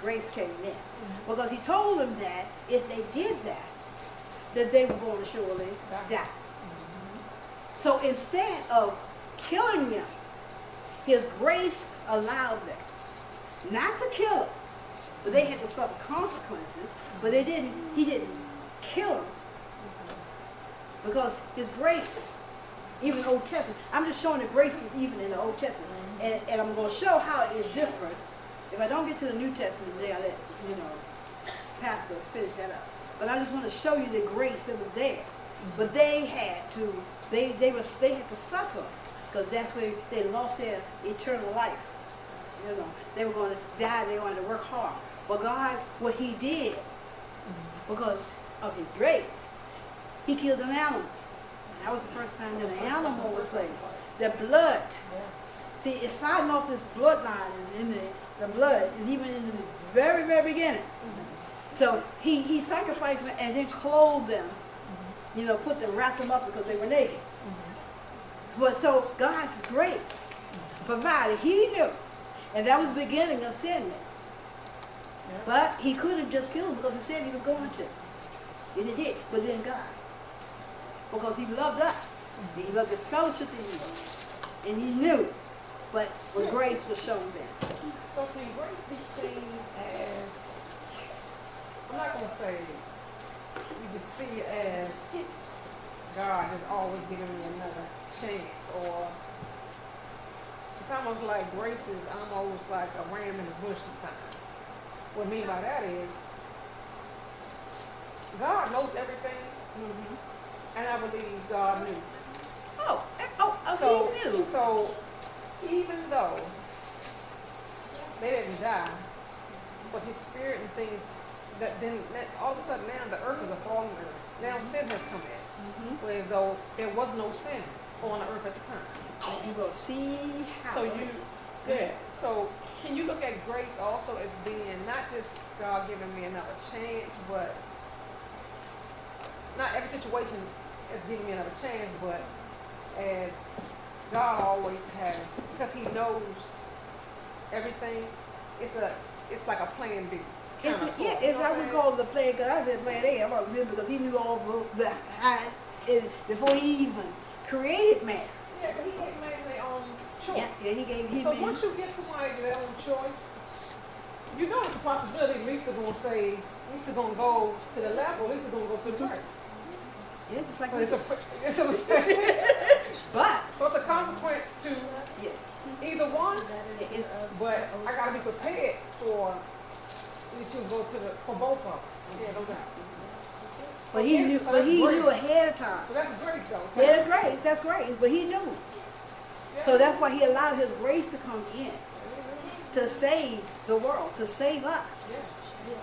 grace came in. Because he told them that if they did that, that they were going to surely die. So instead of killing them, his grace allowed them not to kill them, but they had to suffer consequences, but he didn't kill them because his grace, even the Old Testament, I'm just showing the grace was even in the Old Testament, and I'm going to show how it is different. If I don't get to the New Testament today, I'll let Pastor finish that up. But I just want to show you the grace that was there. But they had to, they had to suffer because that's where they lost their eternal life. They were going to die. They wanted to work hard. But God, what He did, because of His grace, He killed an animal. And that was the first time that an animal was slain. The blood. See, it's starting off this bloodline is in the blood is even in the very, very beginning. So he sacrificed them and then clothed them. Put them, wrapped them up because they were naked. But so God's grace provided. He knew. And that was the beginning of sin. But He could have just killed them because He said He was going to. And He did. But then God. Because He loved us. He loved the fellowship that He loved. And He knew. But what grace was shown then. So can grace be seen as, I'm not going to say, you just see it as God is always giving me another chance, or it's almost like grace is almost like a ram in the bush sometimes. What I mean by that is, God knows everything, and I believe God knew. So He knew. So even though they didn't die, but His Spirit and things, that all of a sudden now the earth is a fallen earth. Now sin has come in, whereas though there was no sin on the earth at the time. You go see how. So can you look at grace also as being not just God giving me another chance, but not every situation is giving me another chance, but as God always has, because He knows everything. It's like a plan B. It's I would call it the plan, because I did plan A. I'm about to do it because He knew all behind before He even created man. Yeah, because He gave man their own choice. Yeah, He gave him. So once you give somebody their own choice, you know it's a possibility Lisa going to say, Lisa going to go to the left, or Lisa going to go to the right. Yeah, just like so it's a consequence to either one, but I got to be prepared for you go for both of them. Yeah, no doubt. But He knew. But He knew ahead of time. So that's grace, though. Yeah, that's grace. That's grace. But He knew. Yeah. So that's why He allowed His grace to come in to save the world, to save us. Yeah.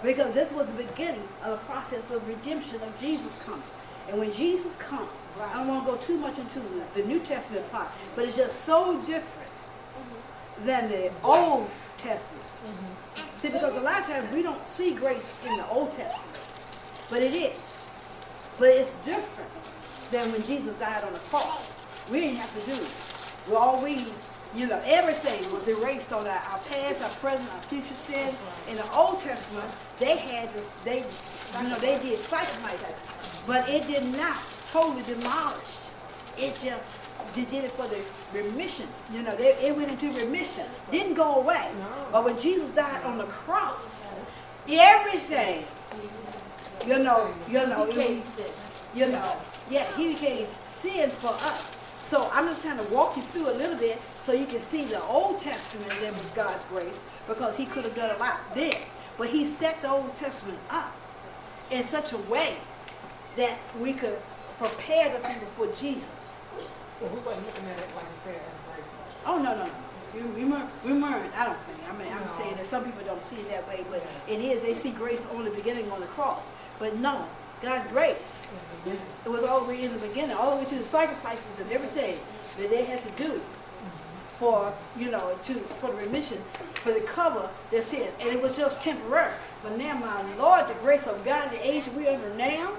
Because this was the beginning of the process of redemption of Jesus coming. And when Jesus comes, I don't want to go too much into the New Testament part, but it's just so different than the Old Testament. See, because a lot of times we don't see grace in the Old Testament, but it is. But it's different than when Jesus died on the cross. We didn't have to do it. Everything was erased on our past, our present, our future sin. In the Old Testament, they had this, they did sacrifices, but it did not totally demolish. It just did it for the remission. It went into remission. Didn't go away. But when Jesus died on the cross, everything, He became sin for us. So I'm just trying to walk you through a little bit so you can see the Old Testament that was God's grace, because He could have done a lot there. But He set the Old Testament up in such a way that we could prepare the people for Jesus. Well, we wasn't looking at it like you said as grace. Oh, no. We weren't, I don't think. I'm saying that some people don't see it that way, but it is. They see grace on the beginning on the cross. But no, God's grace, it was all the way in the beginning, all the way to the sacrifices and everything that they had to do for, for the remission, for the cover their sins. And it was just temporary. But now, my Lord, the grace of God, the age we're under now,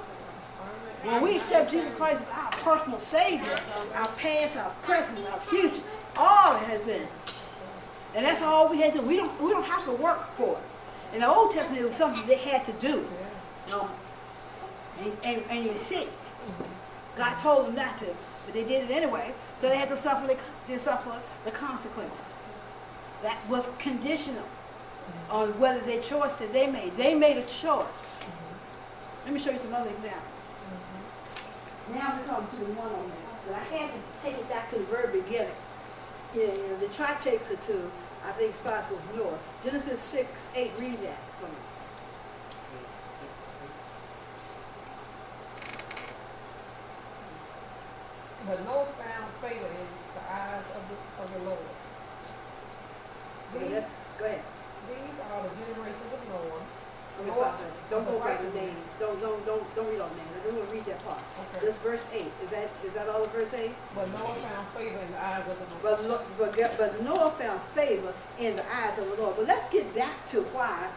when we accept Jesus Christ as our personal Savior, our past, our present, our future, all it has been. And that's all we had to do. We don't have to work for it. In the Old Testament, it was something they had to do. Yeah. And you see, God told them not to, but they did it anyway. So they had to suffer the consequences. That was conditional on whether their choice that they made. They made a choice. Let me show you some other examples. Now we're coming to the one on there. So I had to take it back to the very beginning. The chart takes it to, I think, starts with Noah. Genesis 6:8. Read that for me. But Noah found favor in the eyes of the Lord. Okay, go ahead. These are the generations of Noah. Okay, stop there. Don't go back to names. Don't read all the names. I just want to read that part. Okay. Just verse 8. Is that all of verse 8? But Noah found favor in the eyes of the Lord. But Noah found favor in the eyes of the Lord. But let's get back to why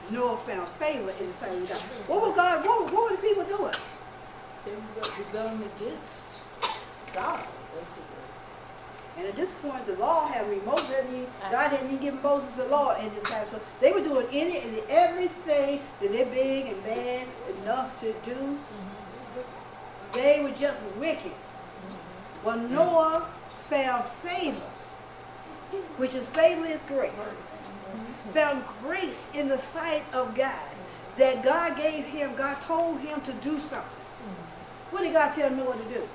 Noah found favor in the sight of God. What were the people doing? They were going against God, basically. And at this point, the law had removed God hadn't even given Moses the law in his time. So they were doing everything that they're big and bad enough to do. They were just wicked. But Noah found favor, which is favor is grace. Found grace in the sight of God. That God gave him, God told him to do something. What did God tell Noah to do?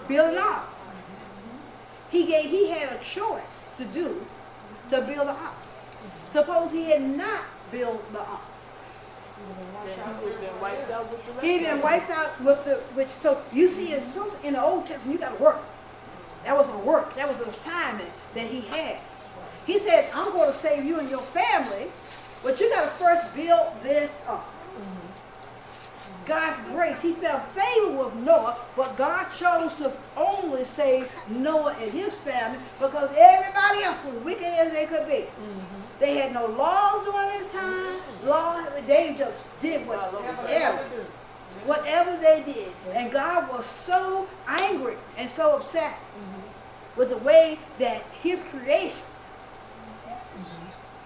Build an ark. He had a choice to build the ark. Suppose he had not built the ark. He'd been wiped out so you see in the Old Testament you got to work. That was a work. That was an assignment that he had. He said, I'm going to save you and your family, but you got to first build this up. God's grace, he found favor with Noah, but God chose to only save Noah and his family because everybody else was wicked as they could be. They had no laws during this time. They just did whatever they did. And God was so angry and so upset with the way that his creation,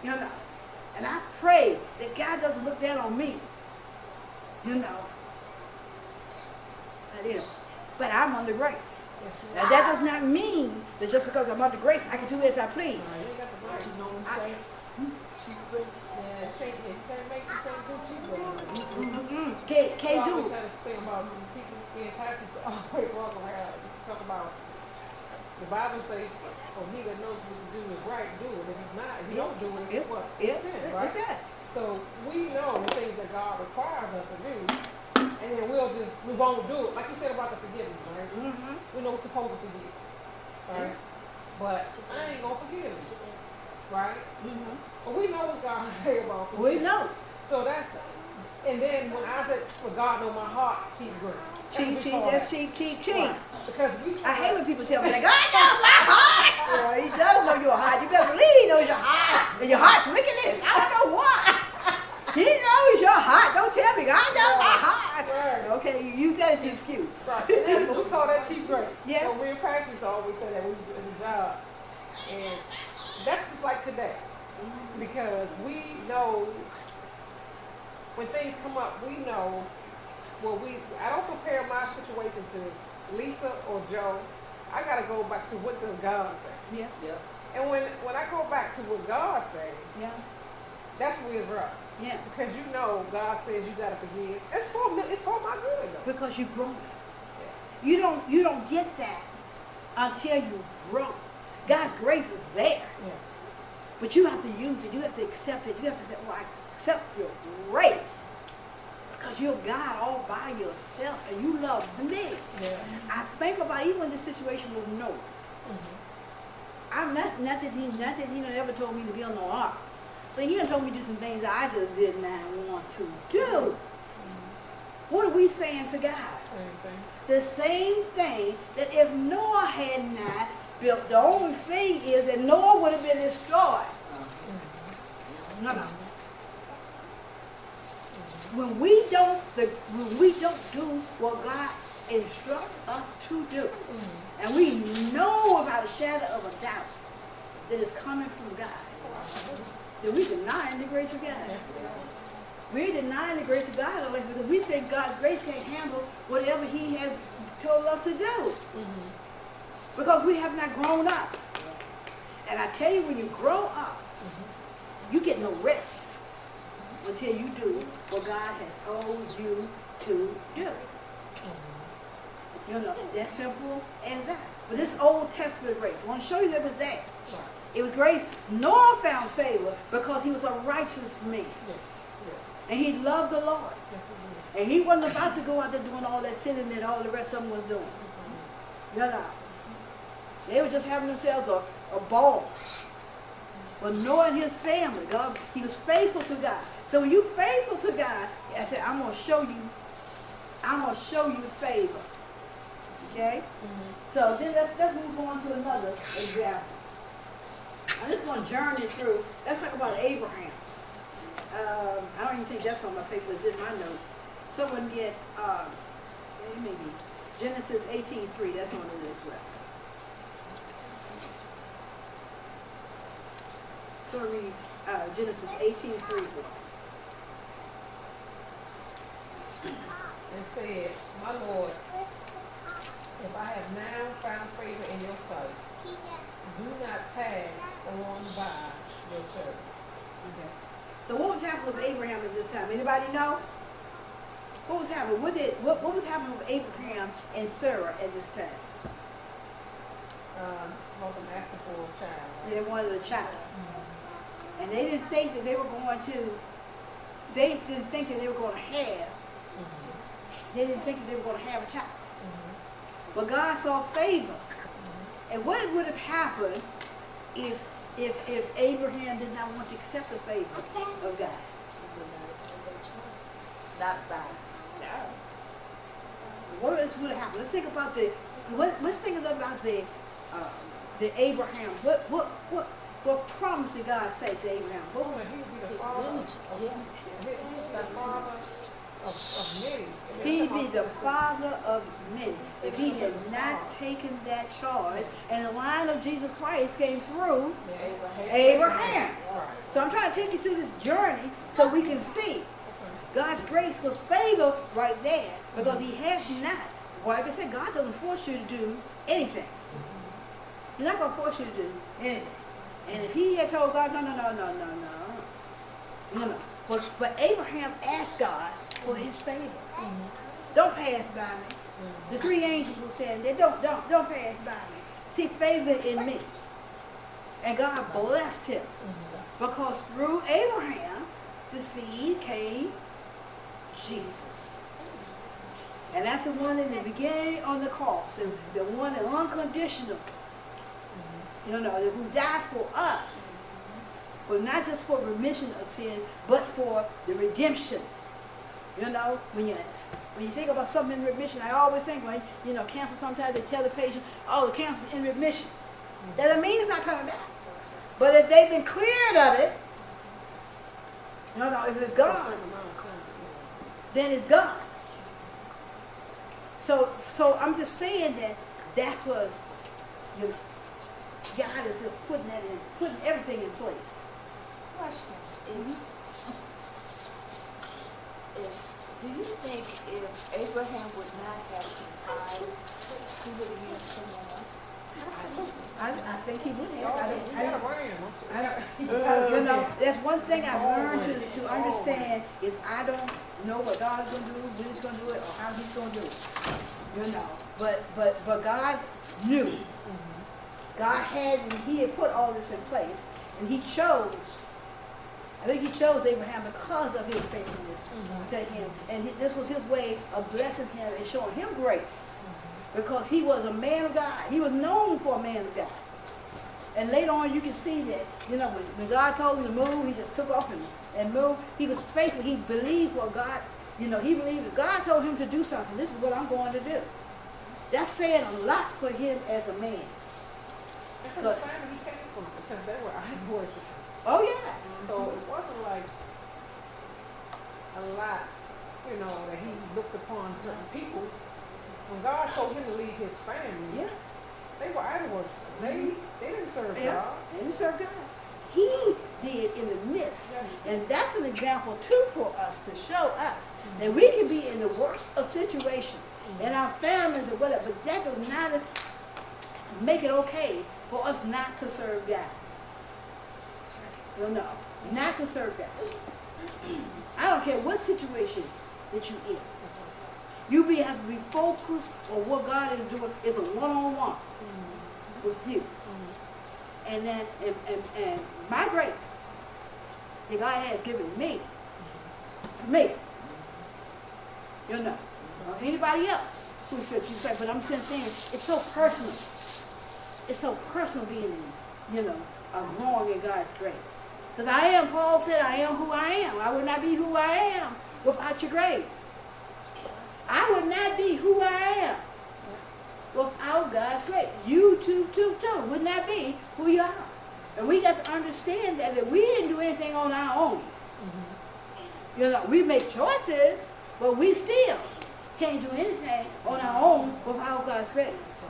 and I pray that God doesn't look down on me. But I'm under grace. Now that does not mean that just because I'm under grace, I can do as I please. Can't do it. The Bible says, "For he that knows what to do is right, do it. If you don't do it, it's what? It's sin, right?" It's it. So we know the things that God requires us to do, and then we won't do it. Like you said about the forgiveness, right? We know we're supposed to forgive, right? But I ain't gonna forgive you, right? But we know what God say about forgiveness. We know. So and then when I said, "For God know my heart, keep good." Cheap. Right. Because I hate when people tell me, like, God knows my heart. Well, he does know your heart. You better believe he knows your heart. And your heart's wickedness. I don't know why. He knows your heart. Don't tell me, God knows my heart. Right. Okay, you use that as an excuse. Right. We call that cheap grace. Yeah. So we in pastors always say that we was in the job. And that's just like today. Because we know when things come up, we know I don't compare my situation to Lisa or Joe. I gotta go back to what does God say. Yeah. And when I go back to what God says, that's where it's right. Yeah. Because God says you gotta forgive. It's for my good though. Because you grow. You don't get that until you grow. God's grace is there. Yeah. But you have to use it. You have to accept it. You have to say, I accept your grace. Because you're God all by yourself and you love me. Yeah. I think about even the situation with Noah. I'm not that he never told me to build no ark. But he done told me to do some things I just did not want to do. What are we saying to God? The same thing that if Noah had not built, the only thing is that Noah would have been destroyed. No. When we don't do what God instructs us to do, and we know without a shadow of a doubt that it's coming from God, then we're denying the grace of God. We're denying the grace of God in our life because we think God's grace can't handle whatever He has told us to do. Because we have not grown up. And I tell you, when you grow up, you get no rest until you do what God has told you to do. You know, that's simple as that. But this Old Testament grace, I want to show you that was that. It was grace. Noah found favor because he was a righteous man. And he loved the Lord. And he wasn't about to go out there doing all that sinning that all the rest of them was doing. You know. They were just having themselves a ball. But Noah and his family, God, he was faithful to God. So when you're faithful to God, I said, I'm going to show you favor. Okay? So then let's move on to another example. I just want to journey through. Let's talk about Abraham. I don't even think that's on my paper. It's in my notes. Someone get maybe Genesis 18:3. That's on it as well. So read Genesis 18:3. And said, my Lord, if I have now found favor in your sight, do not pass on by your servant. Okay. So what was happening with Abraham at this time? Anybody know? What was happening? What was happening with Abraham and Sarah at this time? Smoking asking for a child. Right? They wanted a child. And they didn't think that they were going to, they didn't think that they were going to have, they didn't think that they were going to have a child. But God saw favor. And what would have happened if Abraham did not want to accept the favor of God? Not by Sarah. What else would have happened? Let's think about let's think about the Abraham. What promise did God say to Abraham? He would be the father of many. He'd be the father of many. If he had not taken that charge, and the line of Jesus Christ came through Abraham. So I'm trying to take you through this journey so we can see God's grace was favor right there because he had not. Well, like I said, God doesn't force you to do anything. He's not going to force you to do anything. And if he had told God, no. But Abraham asked God for his favor. Don't pass by me. The three angels were standing there. Don't pass by me. See favor in me. And God blessed him. Because through Abraham, the seed came Jesus. And that's the one in the beginning on the cross. And the one that unconditional. Who died for us. But not just for remission of sin, but for the redemption. When you think about something in remission, I always think when, cancer, sometimes they tell the patient, oh, the cancer's in remission. That doesn't mean it's not coming back. But if they've been cleared of it, if it's gone, then it's gone. So I'm just saying that's what God is just putting everything in place. Question. Do you think if Abraham would not have complied, he would have used someone else? I think he would He have. That's one thing I've learned to understand is I don't know what God's going to do, when He's going to do it, or how He's going to do it. But God knew. God He had put all this in place, and He chose. I think He chose Abraham because of his faithfulness to Him. And this was His way of blessing him and showing him grace. Because he was a man of God. He was known for a man of God. And later on you can see that, when God told him to move, he just took off and moved. He was faithful. He believed what God, he believed if God told him to do something, this is what I'm going to do. That's saying a lot for him as a man. And the family he came from, because they were idol worshipers. Oh, yeah. So it wasn't like a lot, that he looked upon certain people. When God told him to leave his family, they were idol worshipers. They didn't serve God. They didn't serve God. did in the midst. And that's an example too for us to show us that we can be in the worst of situations in our families or whatever, but that does not make it okay for us not to serve God. No, not to serve God. I don't care what situation that you're in. You have to be focused on what God is doing. It's a one-on-one with you. And then, and my grace that God has given me, for me, or anybody else who said you say, but I'm just saying it's so personal. It's so personal being, growing in God's grace. Because Paul said, I am who I am. I would not be who I am without your grace. I would not be who I am without God's grace. You too would not be who you are. And we got to understand that we didn't do anything on our own. We make choices, but we still can't do anything on our own without God's grace.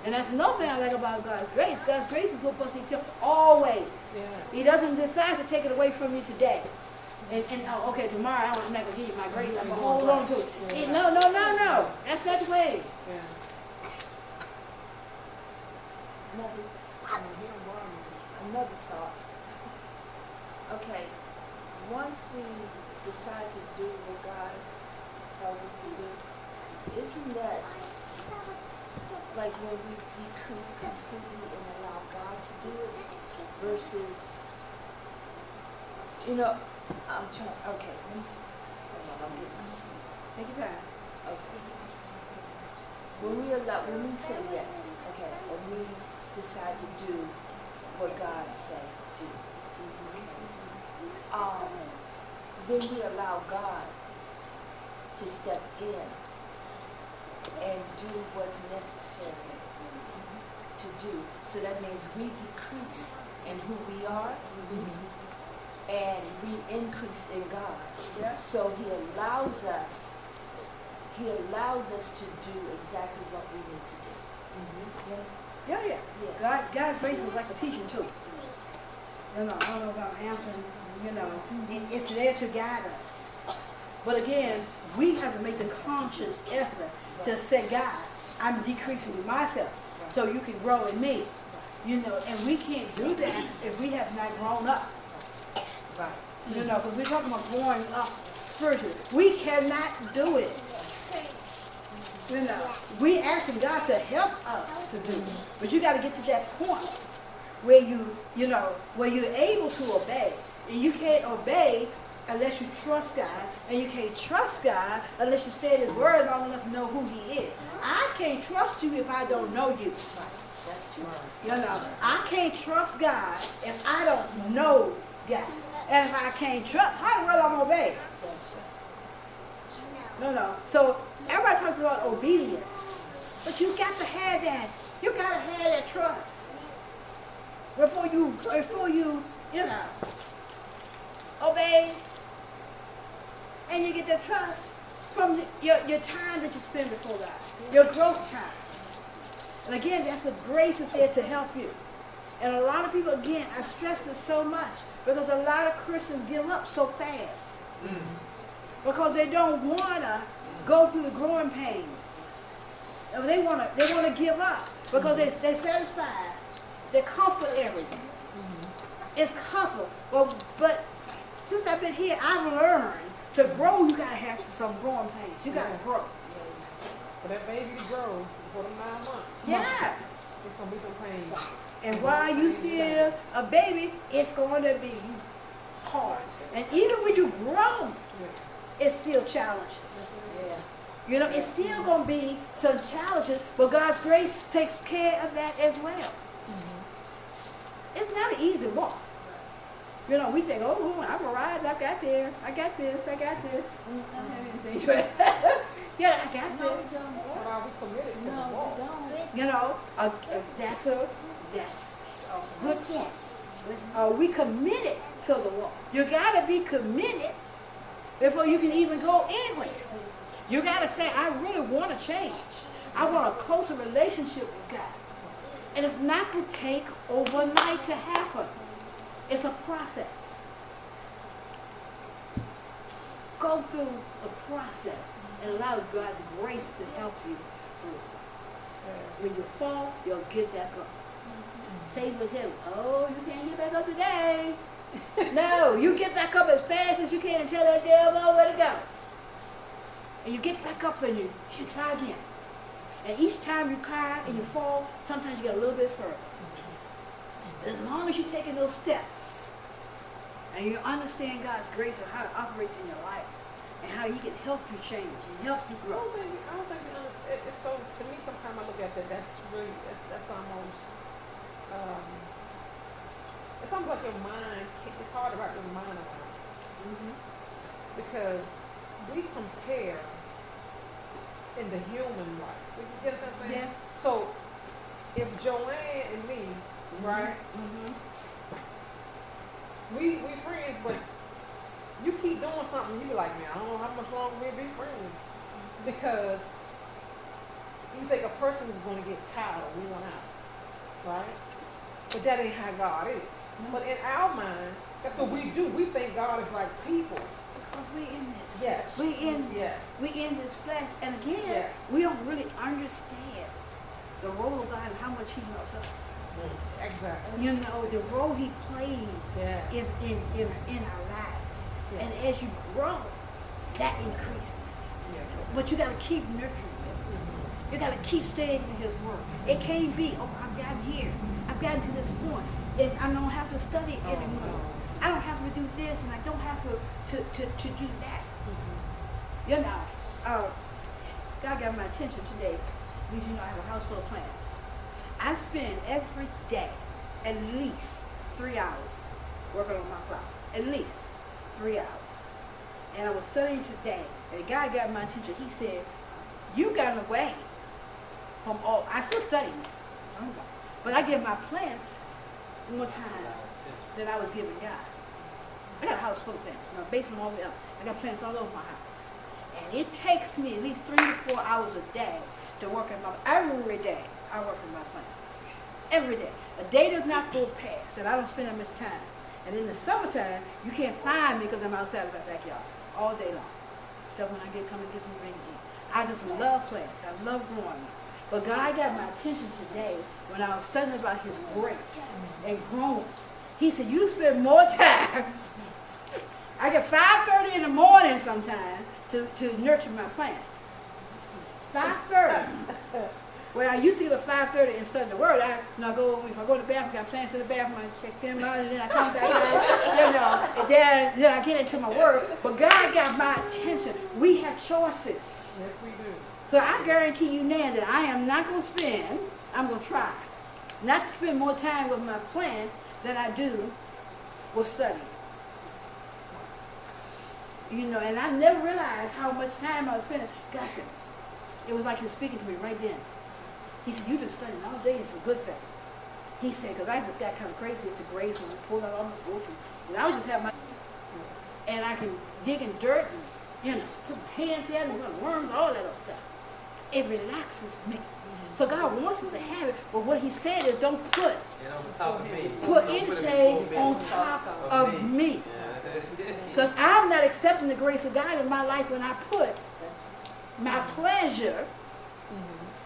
And that's another thing I like about God's grace. God's grace is with us always. Yeah. He doesn't decide to take it away from you today. And okay, tomorrow I'm not going to give you my grace. I'm going to hold on to it. Yeah. No. That's not the way. Yeah. Another thought. Okay, once we decide to do what God tells us to do, isn't that like when we decrease completely and allow God to do it versus, I'm trying, okay, let me see. Hold on, I'm getting confused. Take your time. Okay. When we say yes, okay, and we decide to do what God said do, then we allow God to step in and do what's necessary to do. So that means we decrease in who we are, and we increase in God. Yeah. So He allows us to do exactly what we need to do. Yeah. God's grace is like a teaching tool. I don't know if I'm answering, it's there to guide us. But again, we have to make the conscious effort to say, God, I'm decreasing in myself so you can grow in me. And we can't do that if we have not grown up. Right. Because we're talking about growing up spiritually. We cannot do it. We asking God to help us to do it. But you got to get to that point where where you're able to obey. And you can't obey unless you trust God. And you can't trust God unless you stay in His Word long enough to know who He is. I can't trust you if I don't know you. That's true. I can't trust God if I don't know God. And if I can't trust, how the world I'm going to obey? That's right. So everybody talks about obedience. But you got to have that. You got to have that trust. Before you obey, and you get the trust from your time that you spend before God, your growth time. And again, that's the grace is there to help you. And a lot of people, again, I stress this so much because a lot of Christians give up so fast because they don't want to go through the growing pains. They want to give up because they're satisfied. They comfort everything. It's comfort. But since I've been here, I've learned to grow. You gotta have some growing pains. You gotta grow. For that baby to grow for the 9 months. Yeah. It's gonna be some pain. And while you still a baby, it's going to be hard. And even when you grow, it's still challenges. Yeah. It's still going to be some challenges, but God's grace takes care of that as well. It's not an easy walk. We think, oh, I'm arrived, I got there, I got this. Yeah, I got this. But are we committed to the walk? That's a good point. Are we committed to the walk? You got to be committed before you can even go anywhere. You got to say, I really want to change. I want a closer relationship with God. And it's not going to take overnight to happen. It's a process. Go through a process and allow God's grace to help you through it. When you fall, you'll get back up. Satan will tell you, oh, you can't get back up today. No, you get back up as fast as you can and tell that devil where to go. And you get back up and you try again. And each time you cry and you fall, sometimes you get a little bit further. But as long as you're taking those steps and you understand God's grace and how it operates in your life and how He can help you change and help you grow. I don't think you understand. It's so, to me, sometimes I look at that, that's almost, it's almost like your mind, it's hard to wrap your mind around. Because we compare in the human life. You get what I'm saying? Yeah. So, if Joanne and me, right, we friends, but you keep doing something, you be like, man, I don't know how much longer we'll be friends. Because you think a person is going to get tired or worn out, right? But that ain't how God is. But in our mind, that's what we do. We think God is like people. Because we're in this. Yes. We're in this. Yes. We're in this flesh. And again, Yes. we don't really understand the role of God and how much He loves us. Exactly. You know, the role He plays Yes. in our lives. Yes. And as you grow, that increases. But you got to keep nurturing it. You got to keep staying in His Word. It can't be, oh, I've gotten here. I've gotten to this point. And I don't have to study anymore. I don't have to do this, and I don't have to do that. You know, God got my attention today because, you know, I have a house full of plants. I spend every day at least 3 hours working on my flowers. At least 3 hours. And I was studying today, and the guy got my attention. He said, you got away from all, I still study, but I give my plants more time than I was giving God. I got a house full of plants. My basement all the way up. I got plants all over my house. And it takes me at least 3 to 4 hours a day to work on my, every day I work on my plants. Every day. A day does not go past, and I don't spend that much time. And in the summertime, you can't find me because I'm outside of my backyard all day long. So when I come and get some rain to eat. I just love plants. I love growing them. But God got my attention today when I was studying about His grace and growing. He said, you spend more time. I get 5:30 in the morning sometime to nurture my plants. 5:30. Well, I used to get up 5:30 and study the Word. If I go to the bathroom, got plants in the bathroom, I check them out, and then I come back in, you know, and then I get into my work. But God got my attention. We have choices. Yes, we do. So I guarantee you now that I am not going to spend, I'm going to try, not to spend more time with my plants than I do with studying. You know, and I never realized how much time I was spending. God said, it was like He was speaking to me right then. He said, you've been studying all day. It's a good thing. He said, because I just got kind of crazy into grades and pulled out all my books. And I would just have my, and I can dig in dirt and, you know, put my hands down and run worms, all that other stuff. It relaxes me. So God wants us to have it, but what He said is don't put anything on top of me. Because I'm not accepting the grace of God in my life when I put my pleasure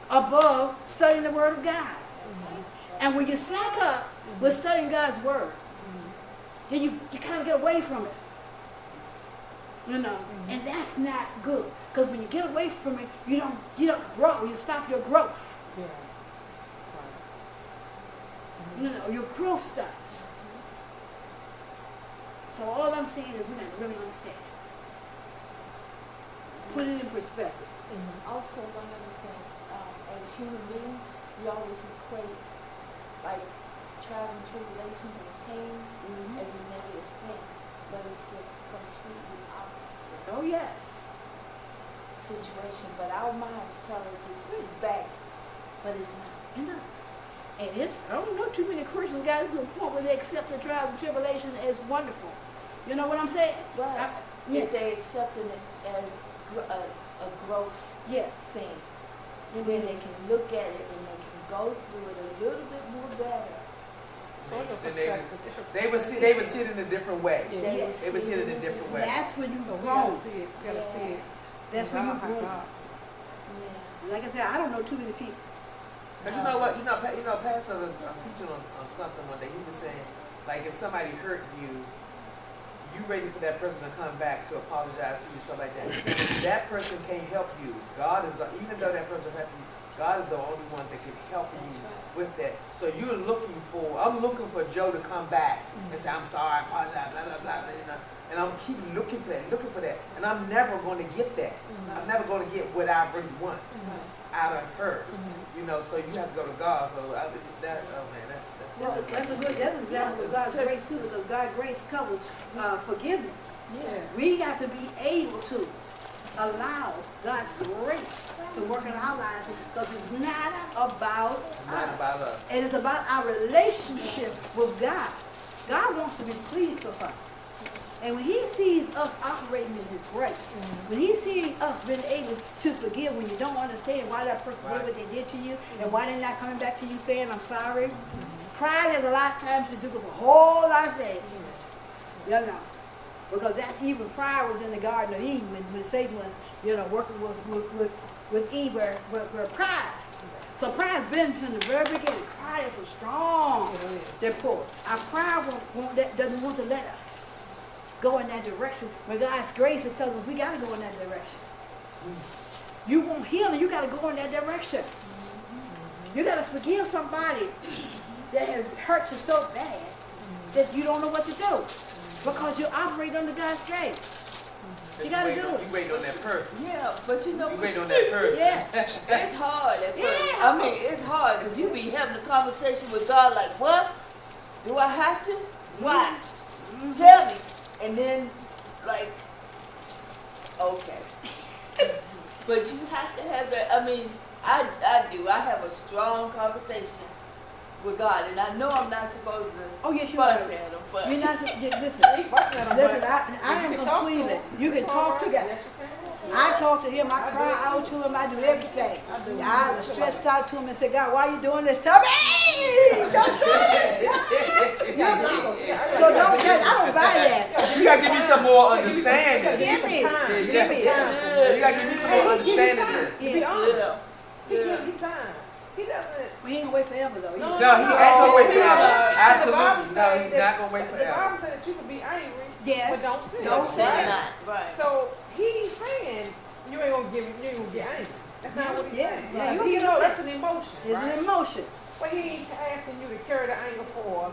above studying the Word of God. And when you slack up with studying God's Word, then you kind of get away from it. You know, and that's not good. Because when you get away from it, you don't grow. You stop your growth. Yeah. You know, your growth stops. So all I'm saying is we got to really understand. Put it in perspective. Also, one other thing, as human beings, we always equate like trials and tribulations and pain as a negative thing, but it's the completely opposite Oh yes. situation. But our minds tell us it's bad, but it's not. You know, and I don't know too many Christians got to the point where they accept the trials and tribulations as wonderful. You know what I'm saying? But Yeah. if they accepted it as a growth Yes. thing, then they can look at it and they can go through it a little bit more better So it's your Then they would- perspective. It's your They would see. They would see it in a different way. Yeah. They would see it in a different way. That's when you So we grow. gotta see it. We gotta see it. That's when you God, how grow. God sees Yeah. Like I said, I don't know too many people. But you know what? Pastor was teaching on something one day. He was saying, like, if somebody hurt you, you ready for that person to come back to apologize to you, stuff like that. He said, that person can't help you. God is the, even though that person hurt you, God is the only one that can help That's you right. with that. So you're looking for, I'm looking for Joe to come back and say, I'm sorry, I apologize, blah, blah, blah, blah, you know. And I'm keep looking for that. And I'm never going to get that. I'm never going to get what I really want out of her. You know, so you have to go to God. So I, that, oh man, That's an example of God's grace too, because God's grace covers forgiveness. Yeah. We got to be able to allow God's grace to work in our lives, because it's not about not us. about us. And it's about our relationship with God. God wants to be pleased with us. And when he sees us operating in his grace, when he sees us being able to forgive when you don't understand why that person did what they did to you, and why they're not coming back to you saying, I'm sorry. Pride has a lot of times to do with a whole lot of things. You know. Because that's even pride was in the Garden of Eden when Satan was, you know, working with Eve, where pride. So pride's been from the very beginning. Pride is so strong. Therefore, our pride doesn't want to let us go in that direction. When God's grace is telling us we got to go in that direction. You want healing, you got to go in that direction. You got to forgive somebody that has hurt you so bad that you don't know what to do, because you operate under God's grace. You got to do it. You wait on that person. Yeah, but you know, You wait on that person. Yeah. it's hard at first. Yeah. I mean, it's hard because you be having a conversation with God like, what? Do I have to? Why? Tell me. And then, like, okay. But you have to have that. I mean, I do. I have a strong conversation with God, and I know I'm not supposed to Oh, yes, you fuss are. at him, but You're not, listen, it. I am completely, you can talk to God. I talk to him, I cry out to him, I do everything. I was stretched out to him and said, God, why are you doing this? Tell me! Don't do this! So don't judge. I don't buy that. You gotta give me some more understanding. Give me. Yeah, Give me. you gotta give me some more understanding of this. To be honest, yeah. he gives you time. He doesn't. We ain't gonna wait forever though. No, he ain't gonna wait forever. The Bible Absolutely. No, says he's that- not gonna wait The forever. Bible said that you can be angry, Yeah. but don't sin. Don't say Right? not. Right. So he's saying you ain't gonna get angry. That's not what he's Yeah. saying. Yeah, you He get knows upset. that's an emotion, It's right? an emotion. But he ain't asking you to carry the anger for.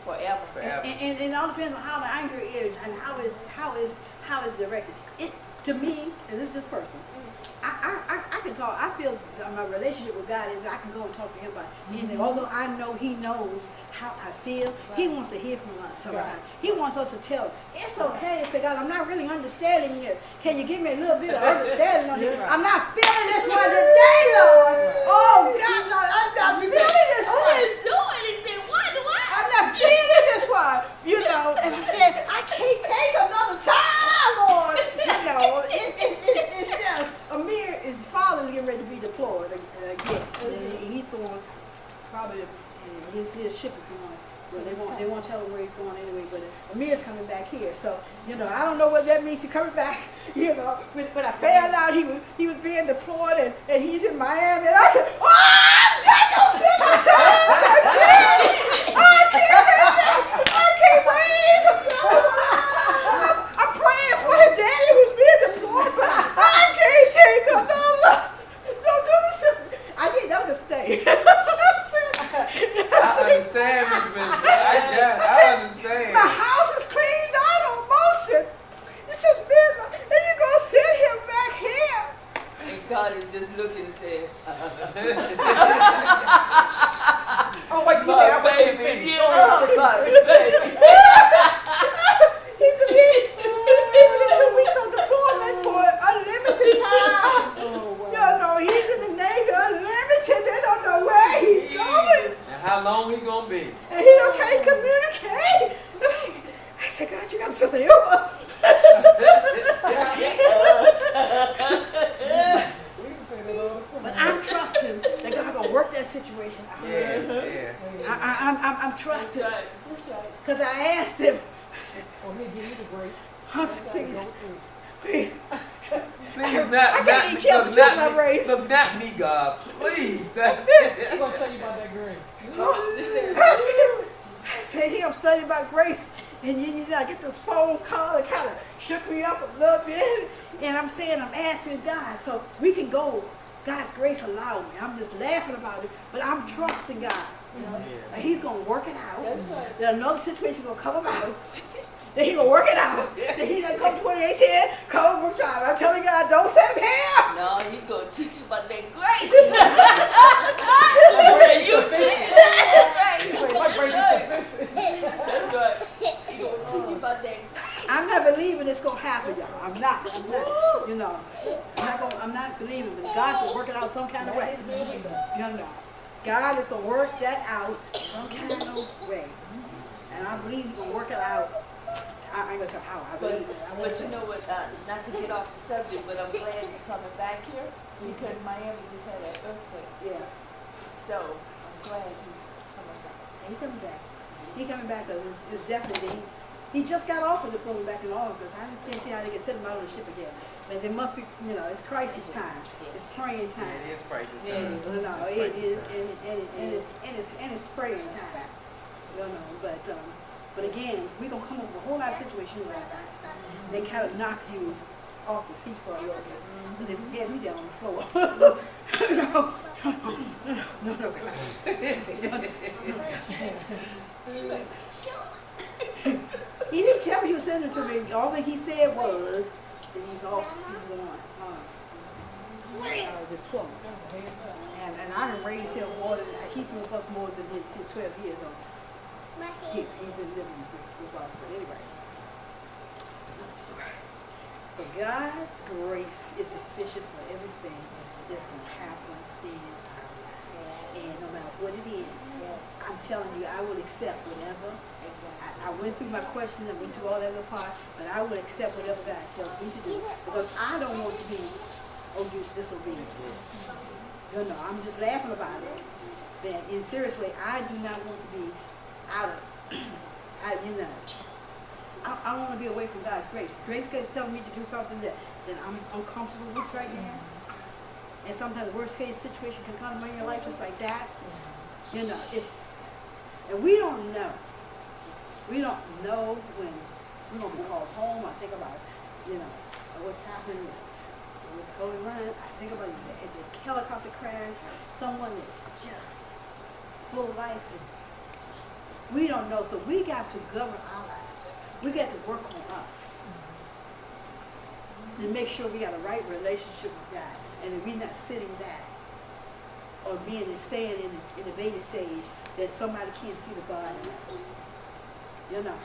Forever. Forever. And it all depends on how the anger is and how it's directed. It's, to me, and this is personal, I can talk. I feel that my relationship with God is I can go and talk to him about anything. Although I know he knows how I feel, he wants to hear from us sometimes. He wants us to tell him, it's okay to say, God, I'm not really understanding this. Can you give me a little bit of understanding on this? I'm not feeling this one today, Lord. Oh, God, no, I'm not feeling this I one. didn't do anything. What? I'm not feeling this one, you know. And I'm saying, I can't take another time, Lord. You know, it's just, Amir, his father's getting ready to be deployed again. And he's going, probably, his ship is going. Well, they won't tell him where he's going anyway, but Amir's coming back here. So, you know, I don't know what that means. He's coming back, you know. But I found out he was being deployed and he's in Miami. And I said, oh, God, don't send my child back here. I can't breathe. I'm praying for his daddy who's being deployed, but I can't take him. No, do this to me. I didn't know to stay. I understand, Miss Minister. I understand. My house is cleaned out on motion. It's just been, and you're going to send him back here. And God is just looking and saying, Oh wait, my baby, yeah, my baby. He's been 2 weeks on deployment for unlimited time. You know, he's in the Navy unlimited. They don't know where he's going. And how long he gonna be? And he don't can't communicate. I said, God, you got a sense of humor. But I'm trusting that God gonna work that situation out. Yeah. I'm trusting. That's right. That's right. Because I asked him, I said, Or he'll give you the grace I to said, go please, through. please. Please, I not can't me. even count Look, to not my me. race. Look, not me, God. Please. I'm going to tell you about that grace. I said, here I'm studying about grace. And I get this phone call. It kind of shook me up a little bit. And I'm saying, I'm asking God so we can go. God's grace allowed me. I'm just laughing about it. But I'm trusting God. And he's going to work it out. That's right. There's another situation going to come about. Then he's going to work it out. Then he's going to come 2018, come work time. I'm telling God, don't send him here. No, he's going to teach you about that grace. That's right. He's going to teach you about that grace. I'm not believing it's gonna happen, y'all. I'm not. You know, I'm not believing, but God will work it out some kind of way. You know, God is gonna work that out some kind of way, and I believe He's gonna work it out. I ain't gonna say how. I believe it. But you know what? Not to get off the subject, but I'm glad he's coming back here because Miami just had an earthquake. Yeah, So I'm glad he's coming back. he coming back. He coming back because it's definitely. He just got off of the plane back in August. I can't see how they can set him out on the ship again. But there must be, it's crisis time. It's praying time. Yeah, it is crisis Yeah, time. it No, It's it is, crisis time. and it's praying time. But again, we're gonna come up with a whole lot of situations like that. They kind of knock you off your feet for a little bit, but they had me down on the floor. No, He didn't tell me he was sending it to me. All that he said was that he's going diploma. And I done raised him more than, I keep him with us more than his 12 years old. He's been living with us, but anyway. Another story. But God's grace is sufficient for everything that's going to happen in our life. And no matter what it is, I'm telling you, I will accept whatever. I went through my questions, I went through all that other part, but I will accept whatever God tells me to do. Because I don't want to be disobedient. I'm just laughing about it. And seriously, I do not want to be out of, I don't want to be away from God's grace. Grace is telling me to do something that I'm uncomfortable with right now. And sometimes the worst case situation can come in your life just like that. And we don't know. We don't know when we're going to be called home. I think about, what's happening with what's going on. I think about the helicopter crash, someone that's just full of life. We don't know, so we got to govern our lives. We got to work on us and make sure we got a right relationship with God, and that we're not sitting back or staying in the baby stage that somebody can't see the God in us.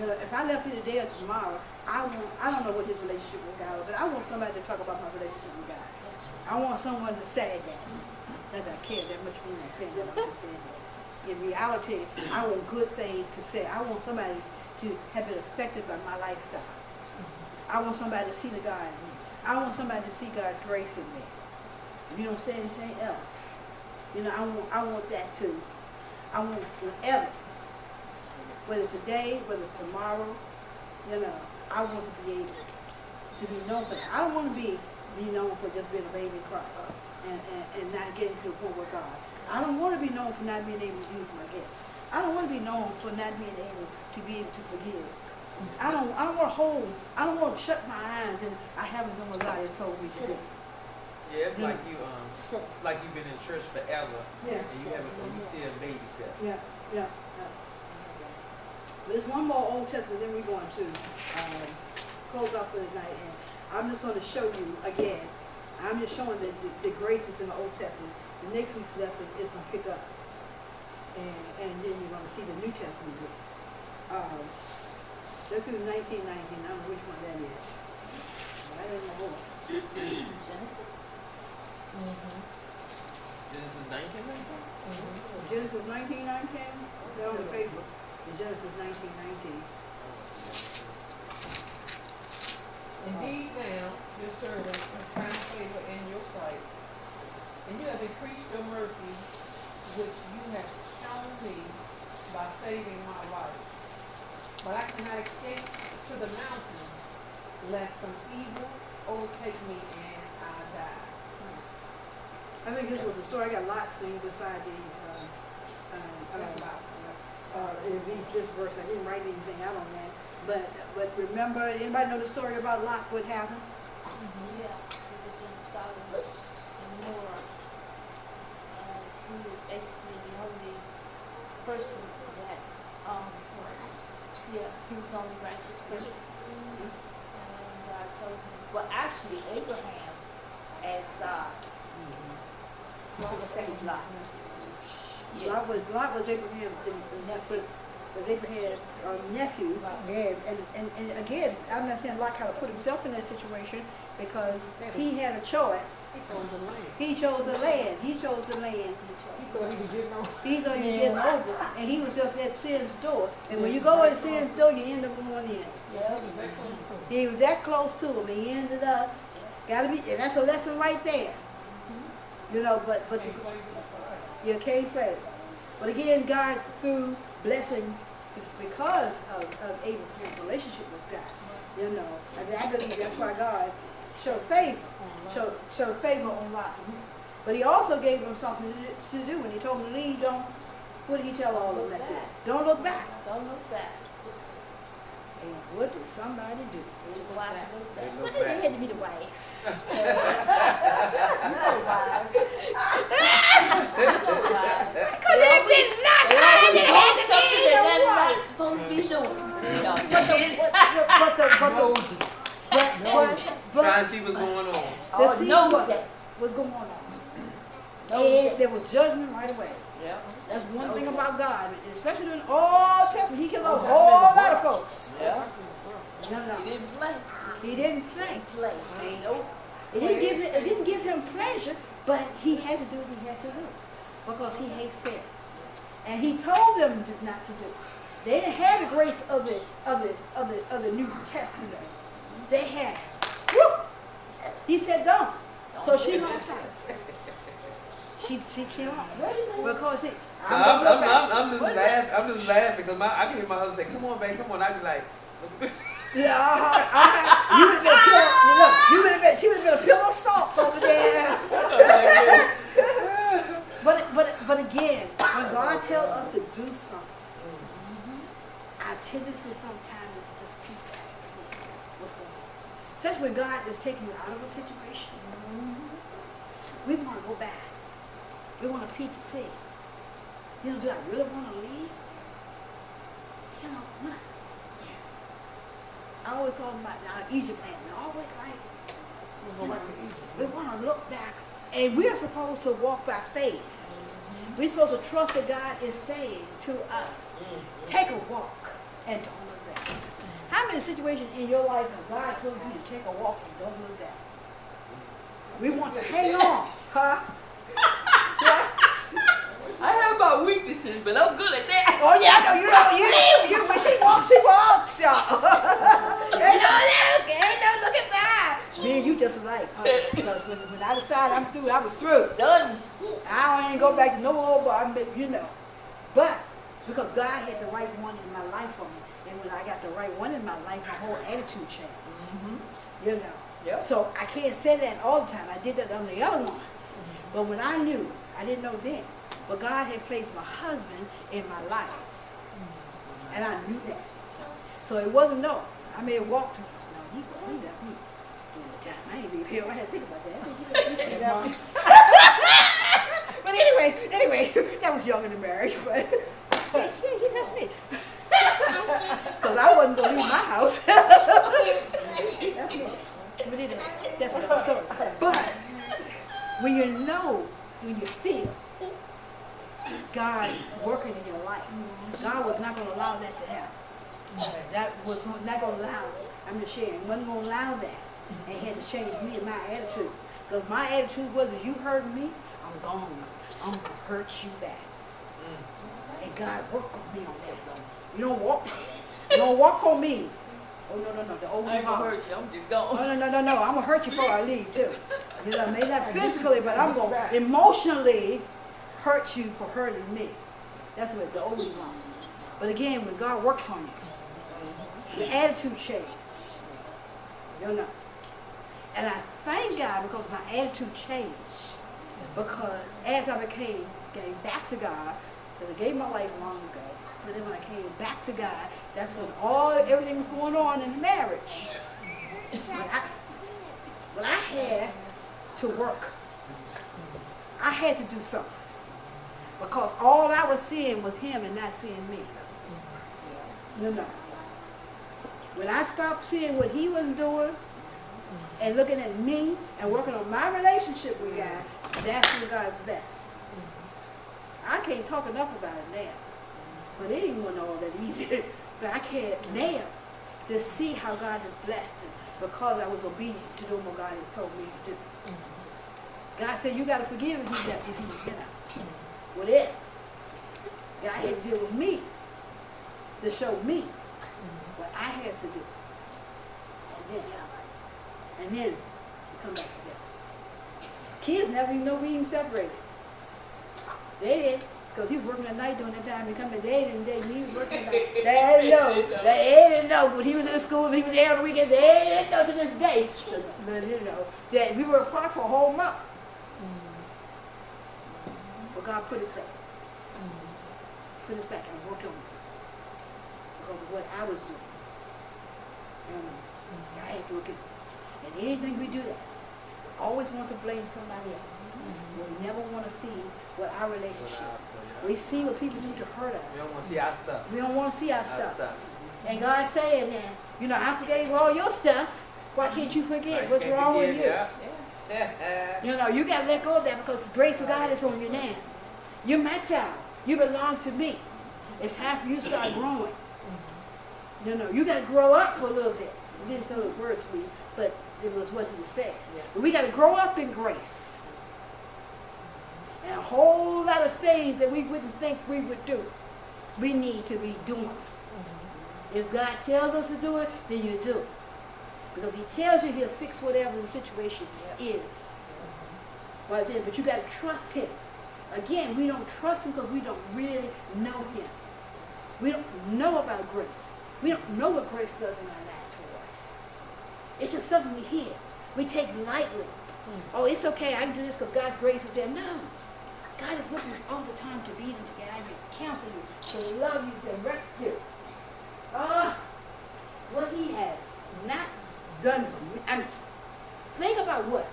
If I left here today or tomorrow, I don't know what his relationship with God is, but I want somebody to talk about my relationship with God. I want someone to say that. Not that I care that much when I'm saying that. I'm just saying that. In reality, I want good things to say. I want somebody to have been affected by my lifestyle. I want somebody to see the God in me. I want somebody to see God's grace in me. If you don't say anything else, I want that too. I want whatever. Whether it's today, whether it's tomorrow, I want to be able to be known for that. I don't want to be known for just being a baby in Christ and not getting to the point with God. I don't want to be known for not being able to use my gifts. I don't want to be known for not being able to forgive. I don't want to shut my eyes and I haven't done what God has told me to do. Yeah, it's like it's like you've been in church forever, Yeah. and you still in baby steps. Yeah. There's one more Old Testament, then we're going to close off for the night. And I'm just going to show you again. I'm just showing the grace was in the Old Testament. The next week's lesson is going to pick up. And then you're going to see the New Testament grace. Let's do 1919. I don't know which one that is. I don't know. Genesis? Genesis 19? Genesis 1919? They're on the paper. In Genesis 19:19. Indeed now, your servant has found favor in your sight, and you have increased your mercy, which you have shown me by saving my life. But I cannot escape to the mountains, lest some evil overtake me and I die. I think this was a story. I got lots of things beside these. That's about In this verse, I didn't write anything out on that. But remember, anybody know the story about Lot? What happened? Yeah, he was in Sodom and Gomorrah, and he was basically the only person that, yeah, he was the only righteous person. And God told him, well, actually, Abraham asked God to save Lot. Yeah. Lot was Abraham's nephew. Was Abraham's nephew. And again, I'm not saying Lot kind of put himself in that situation because he had a choice. He chose the land. He chose the land. He thought he was getting over. He thought he was getting over, and he was just at sin's door. And when you go at sin's door, you end up going in. Yeah. He was that close to him. He ended up, gotta be, and that's a lesson right there. You know, but the, you can't play. But again, God, through blessing, it's because of Abraham's relationship with God. You know, I believe that's why God showed favor, showed favor on Lot. But he also gave him something to do. When he told him to leave, what did he tell all of them that? Don't look back. Don't look back. And what did somebody do? Look back. Look back. What did they had to be the wives? You know wives. You know wives. Because they been knocked They out always and want had to something be that the they're wife. not supposed to be doing. No, Trying to see what's going on. Oh, see knows what that. was going on. Knows And that. there was judgment right away. Yeah. That's one thing about God, especially in the Old Testament. He killed a whole lot of folks. Yeah. No, He no. didn't play. He didn't play. Play. Ain't no. It didn't give him pleasure, but he had to do what he had to do because he hates sin. And he told them not to do it. They didn't have the grace of the New Testament. They had. Woo! He said don't. So she lost out. She lost because she. I'm just laughing because I can hear my husband say, "Come on, babe, come on." I'd be like, Yeah, you would have been she would have been a pillow of salt over there. But again, when God tells us to do something, our tendency sometimes is to just peek back and see what's going on. Especially when God is taking you out of a situation. We want to go back. We want to peek and see. You know, do I really want to leave? You know, what? I always call my Egypt land. I always like, you know, we want to look back. And we're supposed to walk by faith. We're supposed to trust that God is saying to us, take a walk and don't look back. How many situations in your life have God told you to take a walk and don't look back? We want to hang on, huh? I have my weaknesses, but I'm good at that. Oh yeah, I know you when she walks, y'all. Ain't no looking back. Man, you just like, because when I decided I'm through, I was through. Done. I ain't go back to no more, but you know. But because God had the right one in my life for me, and when I got the right one in my life, my whole attitude changed. You know. Yep. So I can't say that all the time. I did that on the other ones. But when I knew, I didn't know then. But God had placed my husband in my life. And I knew that. So it wasn't no. I may have walked to him. No, he left me. I ain't leave here. I had to think about that. But anyway, that was young in the marriage. But he left me. Because I wasn't going to leave my house. But anyway, that's another story. But when you know, when you feel God working in your life, God was not going to allow that to happen. That was not going to allow it. I'm just sharing. Wasn't going to allow that. And he had to change me and my attitude. Because my attitude was, if you hurt me, I'm gone. I'm going to hurt you back. And God worked on me on that. You don't walk on me. Oh, no, the old I ain't gonna heart. hurt you, I'm just gone. No, I'm going to hurt you before I leave, too. You know, maybe not physically, but I'm going to emotionally hurt you for hurting me. That's what the old you want. But again, when God works on you, the attitude change. You know. And I thank God because my attitude changed. Because as I getting back to God, because I gave my life long ago, but then when I came back to God, that's when everything was going on in the marriage. When I had to work, I had to do something. Because all I was seeing was him and not seeing me. You know. When I stopped seeing what he was doing and looking at me and working on my relationship with God, that's when God's best. I can't talk enough about it now. But it ain't wasn't all that easy. But I can't now to see how God has blessed it because I was obedient to do what God has told me to do. God said, you got to forgive if you whatever. God had to deal with me to show me what I had to do. And then we come back together. Kids never even know we even separated. They did, because he was working at night during that time. He come in day and day, he was working at night. They didn't know. When he was in school, he was there on the weekend, they didn't know to this day. They didn't know that we were apart for a whole month. But God put us back. Put us back and worked on it. Because of what I was doing. And I had to look at it. And anything we do that, always want to blame somebody else. We never want to see what our relationship. We see what people do to hurt us. We don't want to see our stuff. We don't want to see our stuff. And God's saying that, you know, I forgave all your stuff. Why can't you forget? What's wrong with you? You know, you got to let go of that because the grace of God is on you now. You're my child. You belong to me. It's time for you to start growing. You know, you got to grow up for a little bit. He didn't say those words to me, but it was what he was saying. But we got to grow up in grace. And a whole lot of things that we wouldn't think we would do, we need to be doing. If God tells us to do it, then you do it. Because he tells you he'll fix whatever the situation is. But you got to trust him. Again, we don't trust him because we don't really know him. We don't know about grace. We don't know what grace does in our lives for us. It's just something we hear. We take lightly. Oh, it's okay, I can do this because God's grace is there. No. God is with us all the time to lead you, to guide you, to counsel you, to love you, to direct you. What he has not done for you. I mean, think about what?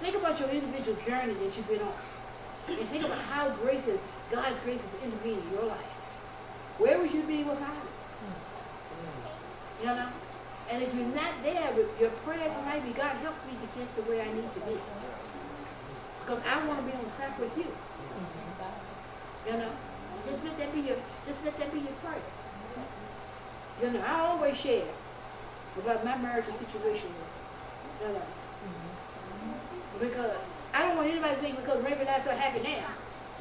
Think about your individual journey that you've been on. And think about how God's grace has intervened in your life. Where would you be without it? You know? And if you're not there, your prayers might be, God, help me to get to where I need to be. Because I want to be on track with you. You know? Just let that be your prayer. You know, I always share about my marital situation. You know? Because I don't want anybody to think because Raven and I are so happy now.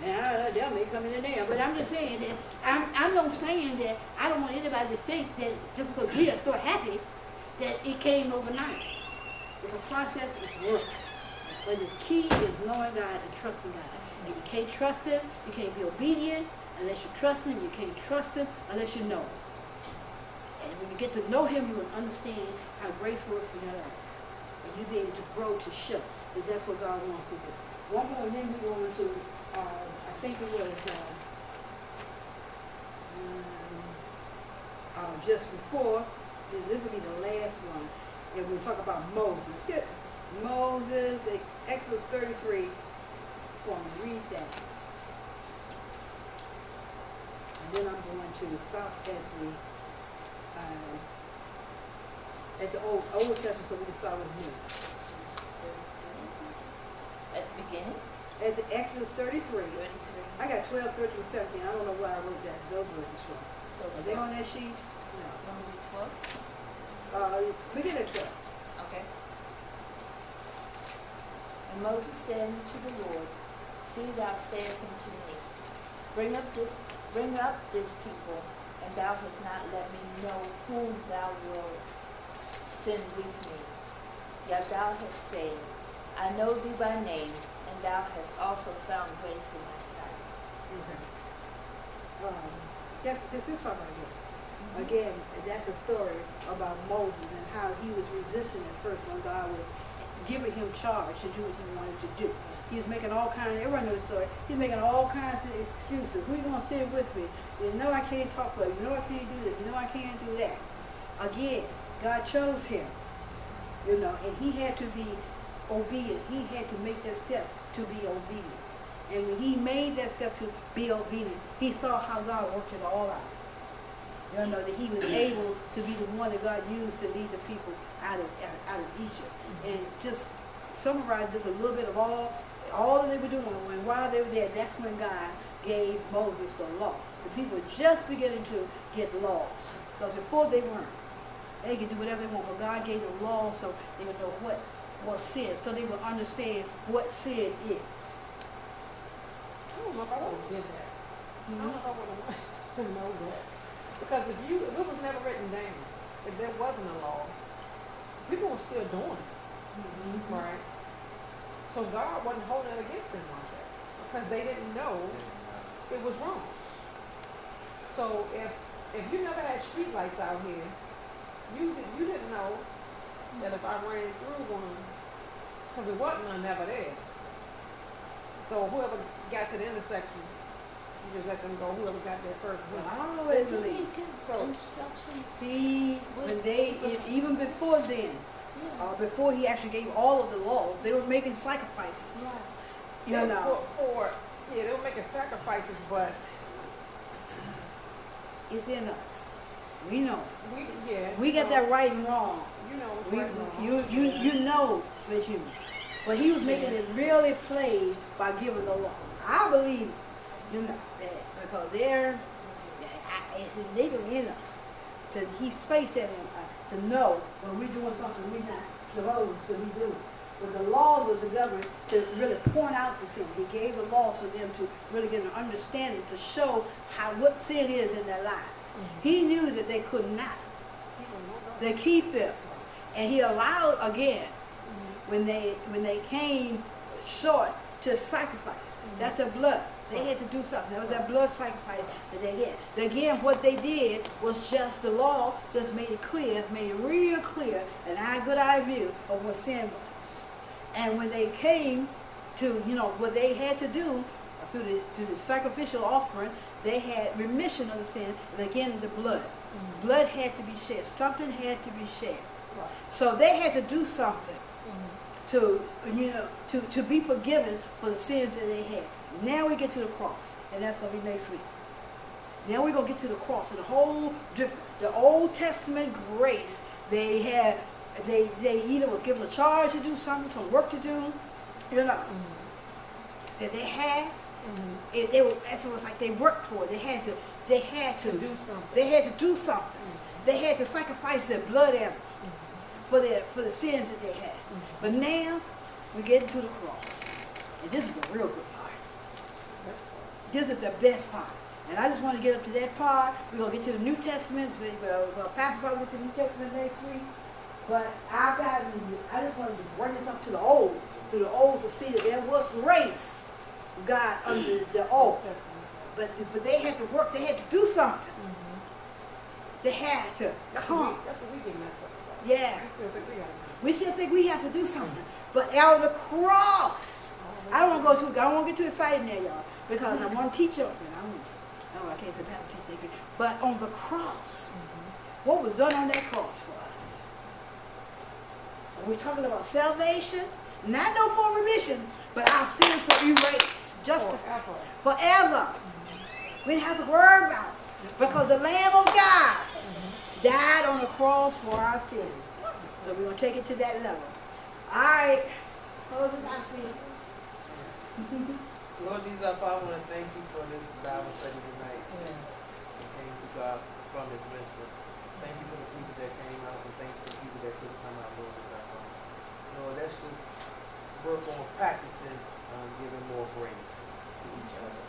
And they may come in there. But I'm just saying that I'm not saying that I don't want anybody to think that just because we are so happy that it came overnight. It's a process, it's work. But the key is knowing God and trusting God. And you can't trust him, you can't be obedient unless you trust him, you can't trust him unless you know him. And when you get to know him, you will understand how grace works in your life. And you'll be able to grow to show. Because that's what God wants to do. One more, and then we go into, I think it was just before, this will be the last one, and we'll talk about Moses. Here, Moses, Exodus 33, read that. And then I'm going to stop at the Old Testament so we can start with New. At the beginning? At the Exodus 33. I got 12, 13, 17. I don't know why I wrote that. Those verses from. So are they on that sheet? No. Want to do 12? Begin at 12. Okay. And Moses said unto the Lord, See, thou sayest unto me, Bring up this people, and thou hast not let me know whom thou wilt send with me. Yet thou hast said, I know thee by name, and thou hast also found grace in my sight. Okay. That's this part right here. Again, that's a story about Moses and how he was resisting at first when God was giving him charge to do what he wanted to do. He's making all kinds, everyone knows the story, he's making all kinds of excuses. Who are you going to sit with me? You know I can't talk for you. You know I can't do this. You know I can't do that. Again, God chose him, you know, and he had to be obedient. He had to make that step to be obedient. And when he made that step to be obedient, he saw how God worked it all out. You know, that he was able to be the one that God used to lead the people out of Egypt. And just summarize just a little bit of all that they were doing. When while they were there, that's when God gave Moses the law. The people were just beginning to get laws. Because before they weren't. They could do whatever they want, but God gave them laws so they would know what was sin, so they would understand what sin is. I don't know if I would have did that. I don't know if I would have know that. Because if it was never written down, if there wasn't a law, people were still doing it. Right? So God wasn't holding it against them like that. Because they didn't know it was wrong. So if you never had street lights out here, you didn't know that if I ran through one, because it wasn't none ever there. So whoever got to the intersection, you just let them go. Whoever got there first. Well, I don't know what it means. Instructions. See, when even before then, before he actually gave all of the laws, they were making sacrifices. Right. You know. They were making sacrifices, but It's in us. We know. We get so, that right and wrong. You know what's right and wrong. You know that you. But he was making it really play by giving the law. I believe, you know, that because it's illegal in us. He's placed that in us to know when we're doing something we're not supposed to be doing. But the law was the government to really point out the sin. He gave the laws for them to really get an understanding to show what sin is in their lives. He knew that they could not. They keep them. And he allowed again when they came short to sacrifice. That's their blood. They had to do something. That was their blood sacrifice that they had. Again, what they did was just the law just made it clear, made it real clear, and a good eye view of what sin was. And when they came to, what they had to do through the sacrificial offering, they had remission of the sin, and again, the blood. Blood had to be shed. Something had to be shed. Right. So they had to do something to be forgiven for the sins that they had. Now we get to the cross, and that's going to be next week. Now we're going to get to the cross, and the whole different. The Old Testament grace, they either was given a charge to do something, some work to do, that they had. It was like they worked for it. They had to do something. They had to do something. They had to sacrifice their blood animal for the sins that they had. But now we're getting to the cross, and this is a real good part. This is the best part. And I just want to get up to that part. We're going to get to the New Testament. Pastor probably get to the New Testament next week. But I just wanted to bring this up to the Old to see that there was grace, God under the Old. But they had to work. They had to do something. They had to come. That's what we get messed up about. Yeah. We still think We still think we have to do something. But on the cross, I don't want to get too excited now, y'all, because I want to teach you. I can't say Pastor teach. But on the cross, what was done on that cross for us? We're talking about salvation, not no for remission, but our sins were erased, justified forever. We didn't have to worry about it because the Lamb of God died on the cross for our sins. So we're going to take it to that level. All right. Close it out, sweetie. Lord Jesus, I want to thank you for this Bible study tonight. Thank you, God, from this minister. Thank you for the people that came out, and thank you for the people that couldn't come out, Lord. Lord, let's just work on practicing giving more grace to each other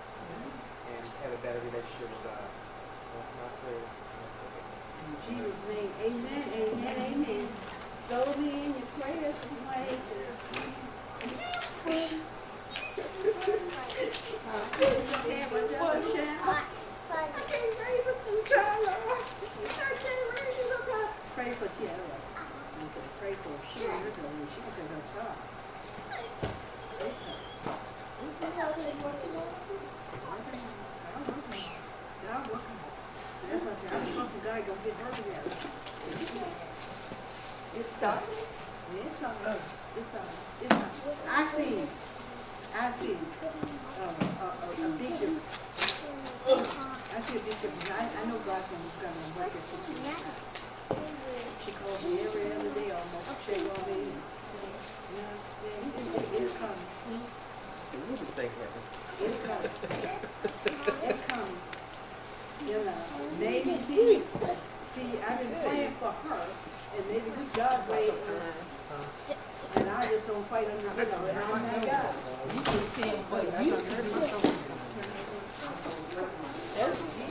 and have a better relationship with God. That's my prayer. In Jesus' name, amen, amen, amen. So be in your prayers tonight. pray for Tiara. I said, pray for she and her daughter. She can take her child. Take her. God working. That's why I said, I'm trusting God gonna get her together. It started. Yeah, it's not. It's not. It's not. I see a big difference. I see a big difference. I know God's gonna work it for me. She calls me every other day almost. She check on me. It's coming. So you just think that. It's coming. It's coming. You know, maybe see, I've been praying for her, and maybe this God way, and I just don't fight on her. And I'm not God. You can see what used to be.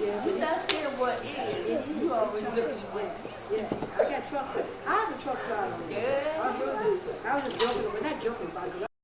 You're not seeing what is. You always looking at what used to be. Yeah, I got trust. I have to trust God on this. Yeah. I really do. I was just joking, but not joking about it.